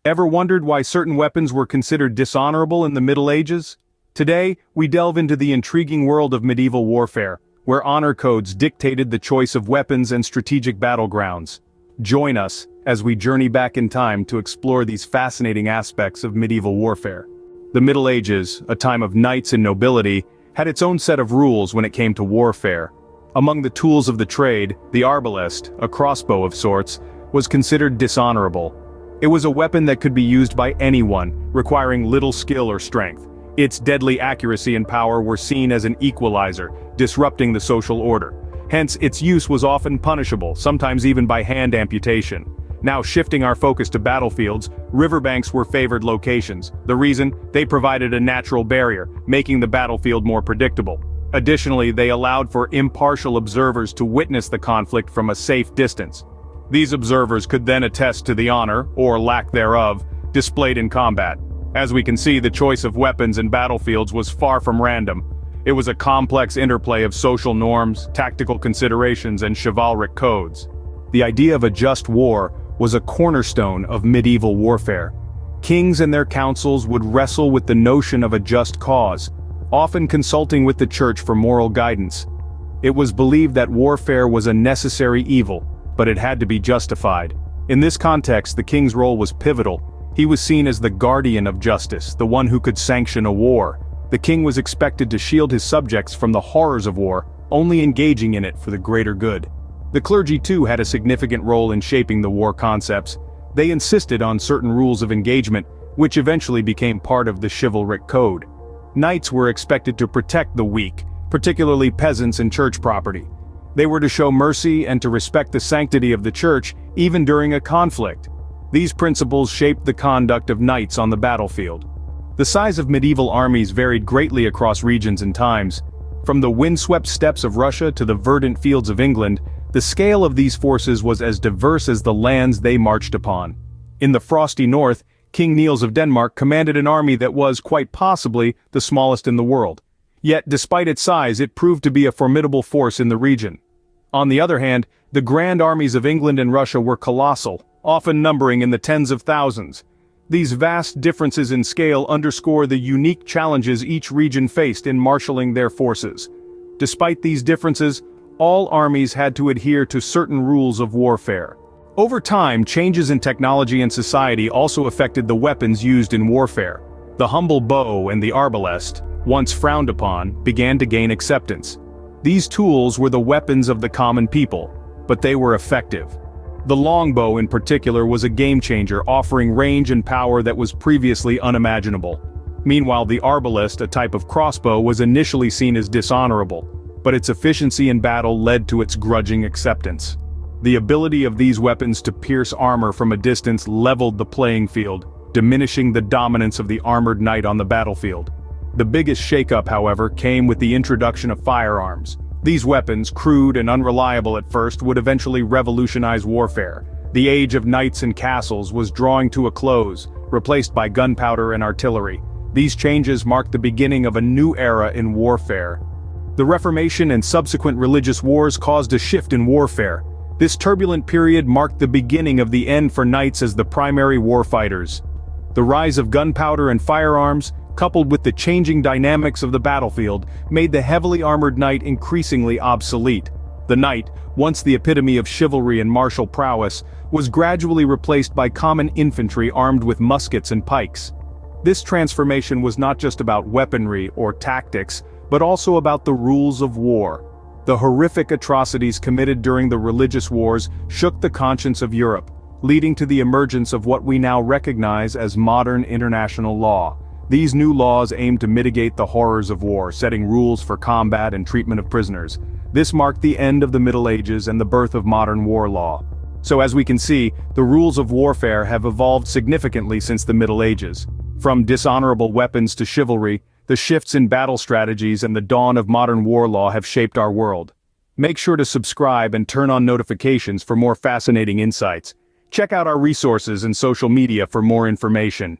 Ever wondered why certain weapons were considered dishonorable in the Middle Ages? Today, we delve into the intriguing world of medieval warfare, where honor codes dictated the choice of weapons and strategic battlegrounds. Join us as we journey back in time to explore these fascinating aspects of medieval warfare. The Middle Ages, a time of knights and nobility, had its own set of rules when it came to warfare. Among the tools of the trade, the arbalest, a crossbow of sorts, was considered dishonorable. It was a weapon that could be used by anyone, requiring little skill or strength. Its deadly accuracy and power were seen as an equalizer, disrupting the social order. Hence, its use was often punishable, sometimes even by hand amputation. Now shifting our focus to battlefields, riverbanks were favored locations. The reason? They provided a natural barrier, making the battlefield more predictable. Additionally, they allowed for impartial observers to witness the conflict from a safe distance. These observers could then attest to the honor, or lack thereof, displayed in combat. As we can see, the choice of weapons and battlefields was far from random. It was a complex interplay of social norms, tactical considerations, and chivalric codes. The idea of a just war was a cornerstone of medieval warfare. Kings and their councils would wrestle with the notion of a just cause, often consulting with the church for moral guidance. It was believed that warfare was a necessary evil, but it had to be justified. In this context, the king's role was pivotal. He was seen as the guardian of justice, the one who could sanction a war. The king was expected to shield his subjects from the horrors of war, only engaging in it for the greater good. The clergy too had a significant role in shaping the war concepts. They insisted on certain rules of engagement, which eventually became part of the chivalric code. Knights were expected to protect the weak, particularly peasants and church property. They were to show mercy and to respect the sanctity of the church, even during a conflict. These principles shaped the conduct of knights on the battlefield. The size of medieval armies varied greatly across regions and times. From the windswept steppes of Russia to the verdant fields of England, the scale of these forces was as diverse as the lands they marched upon. In the frosty north, King Niels of Denmark commanded an army that was, quite possibly, the smallest in the world. Yet, despite its size, it proved to be a formidable force in the region. On the other hand, the grand armies of England and Russia were colossal, often numbering in the tens of thousands. These vast differences in scale underscore the unique challenges each region faced in marshalling their forces. Despite these differences, all armies had to adhere to certain rules of warfare. Over time, changes in technology and society also affected the weapons used in warfare. The humble bow and the arbalest, once frowned upon, began to gain acceptance. These tools were the weapons of the common people, but they were effective. The longbow in particular was a game-changer, offering range and power that was previously unimaginable. Meanwhile, the arbalest, a type of crossbow, was initially seen as dishonorable, but its efficiency in battle led to its grudging acceptance. The ability of these weapons to pierce armor from a distance leveled the playing field, diminishing the dominance of the armored knight on the battlefield. The biggest shakeup, however, came with the introduction of firearms. These weapons, crude and unreliable at first, would eventually revolutionize warfare. The age of knights and castles was drawing to a close, replaced by gunpowder and artillery. These changes marked the beginning of a new era in warfare. The Reformation and subsequent religious wars caused a shift in warfare. This turbulent period marked the beginning of the end for knights as the primary warfighters. The rise of gunpowder and firearms, coupled with the changing dynamics of the battlefield, made the heavily armored knight increasingly obsolete. The knight, once the epitome of chivalry and martial prowess, was gradually replaced by common infantry armed with muskets and pikes. This transformation was not just about weaponry or tactics, but also about the rules of war. The horrific atrocities committed during the religious wars shook the conscience of Europe, leading to the emergence of what we now recognize as modern international law. These new laws aimed to mitigate the horrors of war, setting rules for combat and treatment of prisoners. This marked the end of the Middle Ages and the birth of modern war law. So as we can see, the rules of warfare have evolved significantly since the Middle Ages. From dishonorable weapons to chivalry, the shifts in battle strategies and the dawn of modern war law have shaped our world. Make sure to subscribe and turn on notifications for more fascinating insights. Check out our resources and social media for more information.